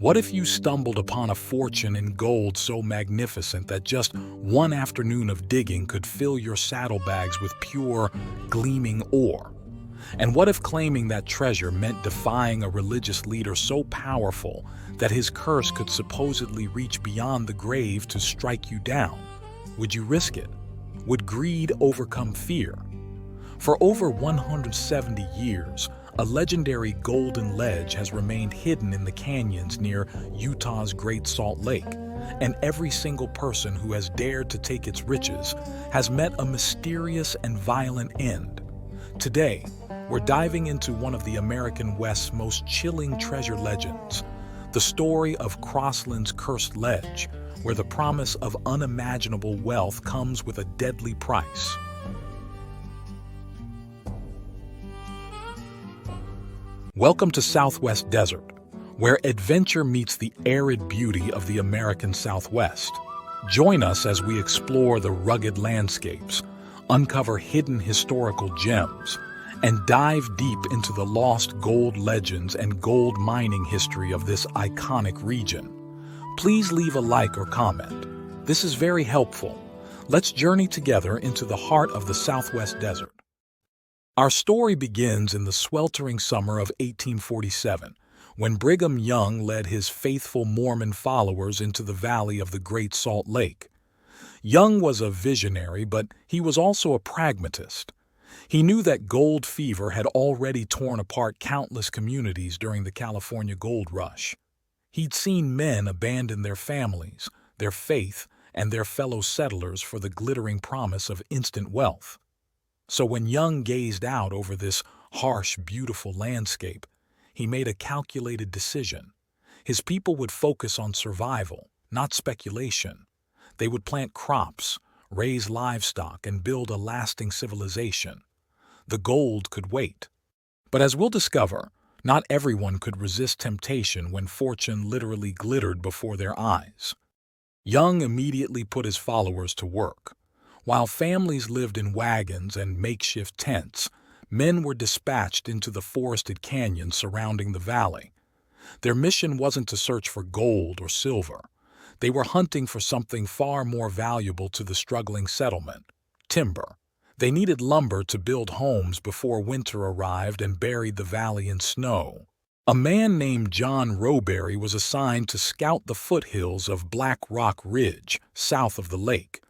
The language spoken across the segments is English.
What if you stumbled upon a fortune in gold so magnificent that just one afternoon of digging could fill your saddlebags with pure, gleaming ore? And what if claiming that treasure meant defying a religious leader so powerful that his curse could supposedly reach beyond the grave to strike you down? Would you risk it? Would greed overcome fear? For over 170 years, a legendary golden ledge has remained hidden in the canyons near Utah's Great Salt Lake, and every single person who has dared to take its riches has met a mysterious and violent end. Today, we're diving into one of the American West's most chilling treasure legends, the story of Croslin's Cursed Ledge, where the promise of unimaginable wealth comes with a deadly price. Welcome to Southwest Desert, where adventure meets the arid beauty of the American Southwest. Join us as we explore the rugged landscapes, uncover hidden historical gems, and dive deep into the lost gold legends and gold mining history of this iconic region. Please leave a like or comment. This is very helpful. Let's journey together into the heart of the Southwest Desert. Our story begins in the sweltering summer of 1847, when Brigham Young led his faithful Mormon followers into the valley of the Great Salt Lake. Young was a visionary, but he was also a pragmatist. He knew that gold fever had already torn apart countless communities during the California gold rush. He'd seen men abandon their families, their faith, and their fellow settlers for the glittering promise of instant wealth. So when Young gazed out over this harsh, beautiful landscape, he made a calculated decision. His people would focus on survival, not speculation. They would plant crops, raise livestock, and build a lasting civilization. The gold could wait. But as we'll discover, not everyone could resist temptation when fortune literally glittered before their eyes. Young immediately put his followers to work. While families lived in wagons and makeshift tents, men were dispatched into the forested canyons surrounding the valley. Their mission wasn't to search for gold or silver. They were hunting for something far more valuable to the struggling settlement: timber. They needed lumber to build homes before winter arrived and buried the valley in snow. A man named John Roberry was assigned to scout the foothills of Black Rock Ridge, south of the lake.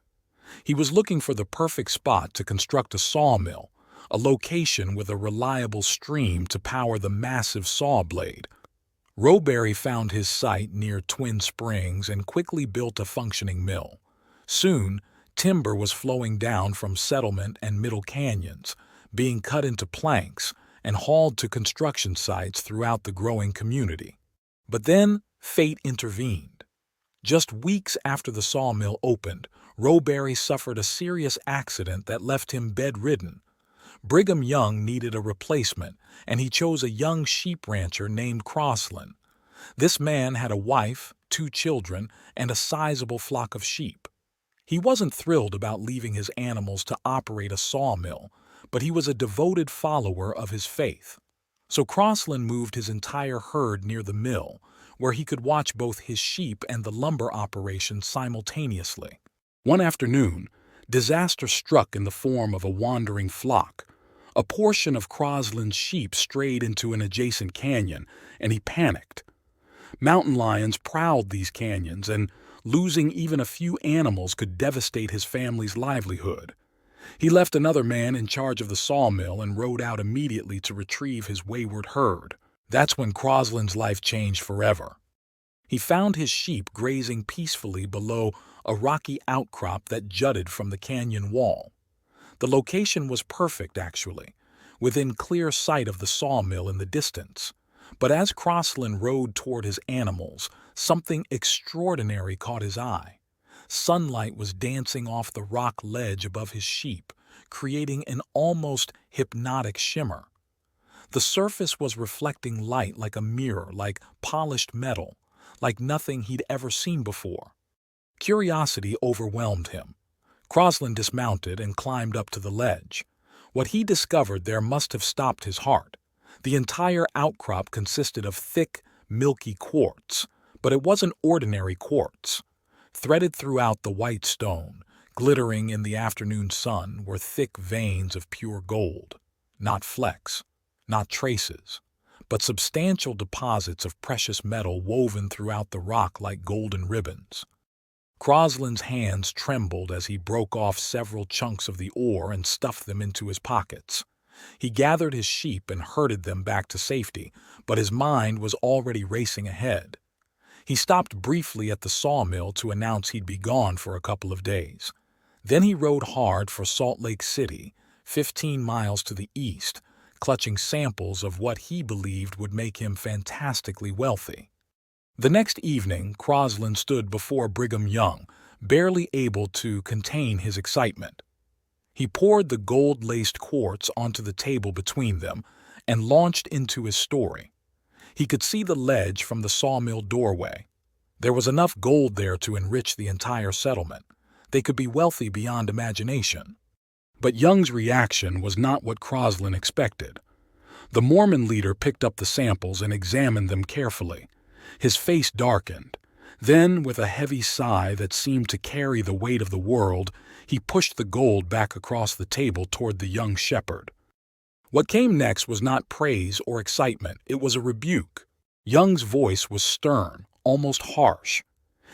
He was looking for the perfect spot to construct a sawmill, a location with a reliable stream to power the massive saw blade. Roberry found his site near Twin Springs and quickly built a functioning mill. Soon, timber was flowing down from Settlement and Middle Canyons, being cut into planks and hauled to construction sites throughout the growing community. But then, fate intervened. Just weeks after the sawmill opened, Roberry suffered a serious accident that left him bedridden. Brigham Young needed a replacement, and he chose a young sheep rancher named Croslin. This man had a wife, 2 children, and a sizable flock of sheep. He wasn't thrilled about leaving his animals to operate a sawmill, but he was a devoted follower of his faith. So Croslin moved his entire herd near the mill, where he could watch both his sheep and the lumber operation simultaneously. One afternoon, disaster struck in the form of a wandering flock. A portion of Croslin's sheep strayed into an adjacent canyon, and he panicked. Mountain lions prowled these canyons, and losing even a few animals could devastate his family's livelihood. He left another man in charge of the sawmill and rode out immediately to retrieve his wayward herd. That's when Croslin's life changed forever. He found his sheep grazing peacefully below a rocky outcrop that jutted from the canyon wall. The location was perfect, actually, within clear sight of the sawmill in the distance. But as Croslin rode toward his animals, something extraordinary caught his eye. Sunlight was dancing off the rock ledge above his sheep, creating an almost hypnotic shimmer. The surface was reflecting light like a mirror, like polished metal, like nothing he'd ever seen before. Curiosity overwhelmed him. Croslin dismounted and climbed up to the ledge. What he discovered there must have stopped his heart. The entire outcrop consisted of thick, milky quartz, But it wasn't ordinary quartz. Threaded throughout the white stone, glittering in the afternoon sun, were thick veins of pure gold. Not flecks, not traces, but substantial deposits of precious metal woven throughout the rock like golden ribbons. Croslin's hands trembled as he broke off several chunks of the ore and stuffed them into his pockets. He gathered his sheep and herded them back to safety, but his mind was already racing ahead. He stopped briefly at the sawmill to announce he'd be gone for a couple of days. Then he rode hard for Salt Lake City, 15 miles to the east, clutching samples of what he believed would make him fantastically wealthy. The next evening, Croslin stood before Brigham Young, barely able to contain his excitement. He poured the gold-laced quartz onto the table between them and launched into his story. He could see the ledge from the sawmill doorway. There was enough gold there to enrich the entire settlement. They could be wealthy beyond imagination. But Young's reaction was not what Croslin expected. The Mormon leader picked up the samples and examined them carefully. His face darkened. Then, with a heavy sigh that seemed to carry the weight of the world, he pushed the gold back across the table toward the young shepherd. What came next was not praise or excitement, it was a rebuke. Young's voice was stern, almost harsh.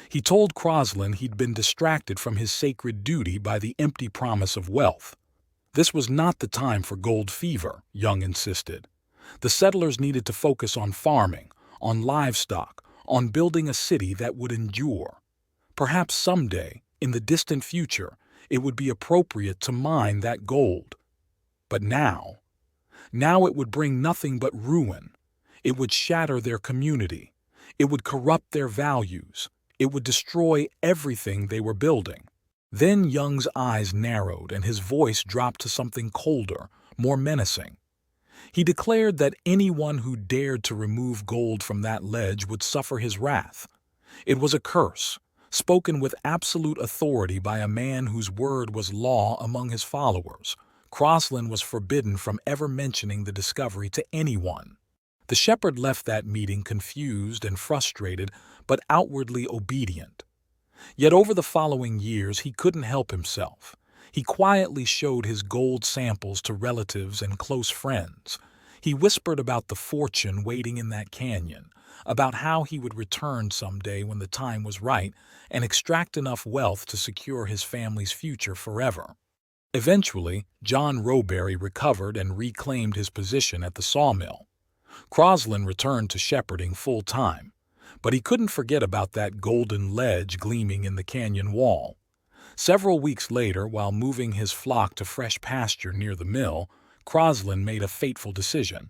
He told Croslin he'd been distracted from his sacred duty by the empty promise of wealth. This was not the time for gold fever, Young insisted. The settlers needed to focus on farming, on livestock, on building a city that would endure. Perhaps someday, in the distant future, it would be appropriate to mine that gold. But now it would bring nothing but ruin. It would shatter their community. It would corrupt their values. It would destroy everything they were building. Then Young's eyes narrowed and his voice dropped to something colder, more menacing. He declared that anyone who dared to remove gold from that ledge would suffer his wrath. It was a curse, spoken with absolute authority by a man whose word was law among his followers. Croslin was forbidden from ever mentioning the discovery to anyone. The shepherd left that meeting confused and frustrated, but outwardly obedient. Yet over the following years he couldn't help himself. He quietly showed his gold samples to relatives and close friends. He whispered about the fortune waiting in that canyon, about how he would return someday when the time was right and extract enough wealth to secure his family's future forever. Eventually, John Roberry recovered and reclaimed his position at the sawmill. Croslin returned to shepherding full-time, but he couldn't forget about that golden ledge gleaming in the canyon wall. Several weeks later, while moving his flock to fresh pasture near the mill, Croslin made a fateful decision.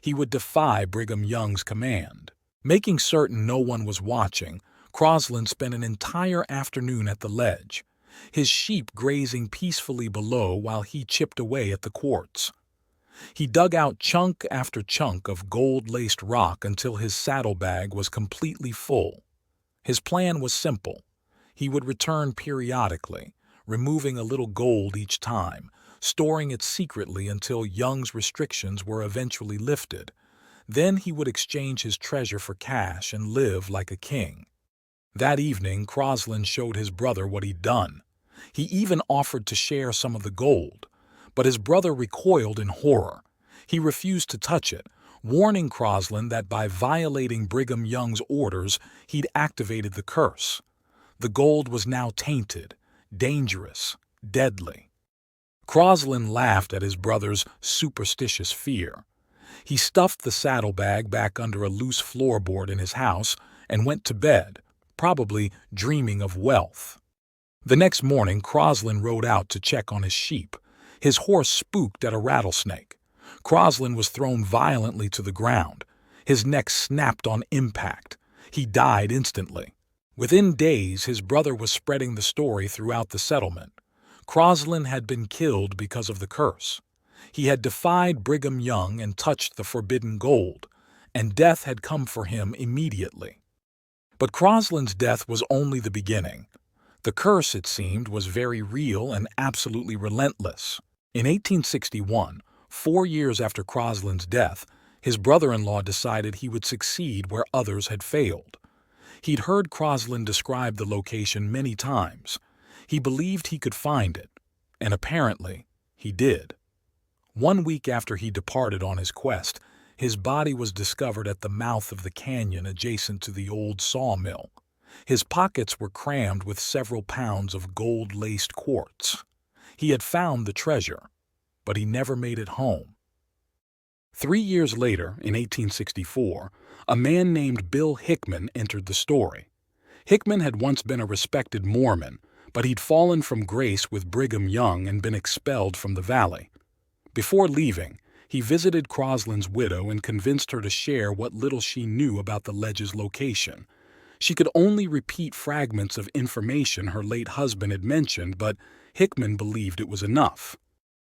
He would defy Brigham Young's command. Making certain no one was watching, Croslin spent an entire afternoon at the ledge, his sheep grazing peacefully below while he chipped away at the quartz. He dug out chunk after chunk of gold-laced rock until his saddlebag was completely full. His plan was simple. He would return periodically, removing a little gold each time, storing it secretly until Young's restrictions were eventually lifted. Then he would exchange his treasure for cash and live like a king. That evening, Croslin showed his brother what he'd done. He even offered to share some of the gold, but his brother recoiled in horror. He refused to touch it, warning Croslin that by violating Brigham Young's orders, he'd activated the curse. The gold was now tainted, dangerous, deadly. Croslin laughed at his brother's superstitious fear. He stuffed the saddlebag back under a loose floorboard in his house and went to bed, probably dreaming of wealth. The next morning, Croslin rode out to check on his sheep. His horse spooked at a rattlesnake. Croslin was thrown violently to the ground. His neck snapped on impact. He died instantly. Within days, his brother was spreading the story throughout the settlement. Croslin had been killed because of the curse. He had defied Brigham Young and touched the forbidden gold, and death had come for him immediately. But Croslin's death was only the beginning. The curse, it seemed, was very real and absolutely relentless. In 1861, 4 years after Croslin's death, his brother-in-law decided he would succeed where others had failed. He'd heard Croslin describe the location many times. He believed he could find it, and apparently, he did. 1 week after he departed on his quest, his body was discovered at the mouth of the canyon adjacent to the old sawmill. His pockets were crammed with several pounds of gold-laced quartz. He had found the treasure, but he never made it home. 3 years later, in 1864, a man named Bill Hickman entered the story. Hickman had once been a respected Mormon, but he'd fallen from grace with Brigham Young and been expelled from the valley. Before leaving, he visited Croslin's widow and convinced her to share what little she knew about the ledge's location. She could only repeat fragments of information her late husband had mentioned, but Hickman believed it was enough.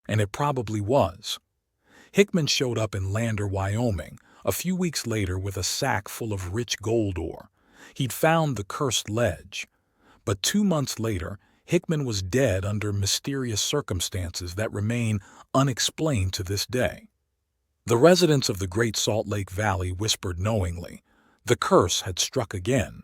And it probably was. Hickman showed up in Lander, Wyoming, a few weeks later with a sack full of rich gold ore. He'd found the cursed ledge. But 2 months later, Hickman was dead under mysterious circumstances that remain unexplained to this day. The residents of the Great Salt Lake Valley whispered knowingly, the curse had struck again.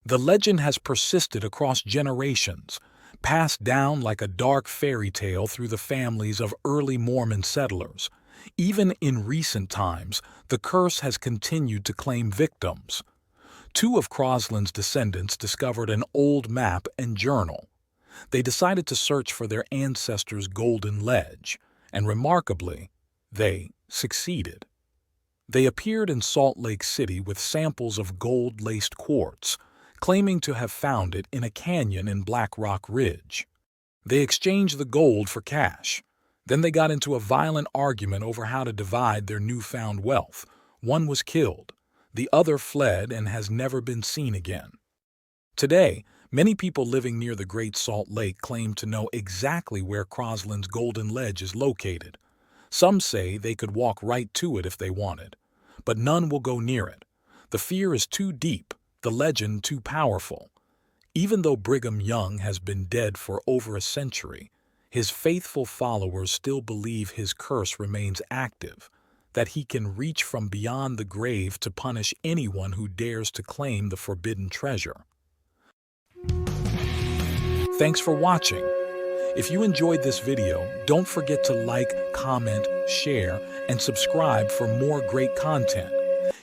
The legend has persisted across generations, passed down like a dark fairy tale through the families of early Mormon settlers. Even in recent times, the curse has continued to claim victims. 2 of Croslin's descendants discovered an old map and journal. They decided to search for their ancestors' golden ledge, and remarkably, they succeeded. They appeared in Salt Lake City with samples of gold-laced quartz, claiming to have found it in a canyon in Black Rock Ridge. They exchanged the gold for cash. Then they got into a violent argument over how to divide their newfound wealth. One was killed. The other fled and has never been seen again. Today, many people living near the Great Salt Lake claim to know exactly where Croslin's golden ledge is located. Some say they could walk right to it if they wanted, but none will go near it. The fear is too deep, the legend too powerful. Even though Brigham Young has been dead for over a century, his faithful followers still believe his curse remains active, that he can reach from beyond the grave to punish anyone who dares to claim the forbidden treasure. Thanks for watching. If you enjoyed this video, don't forget to like, comment, share, and subscribe for more great content.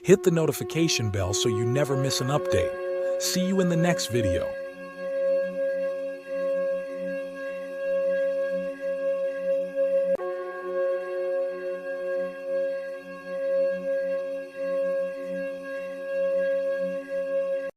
Hit the notification bell so you never miss an update. See you in the next video.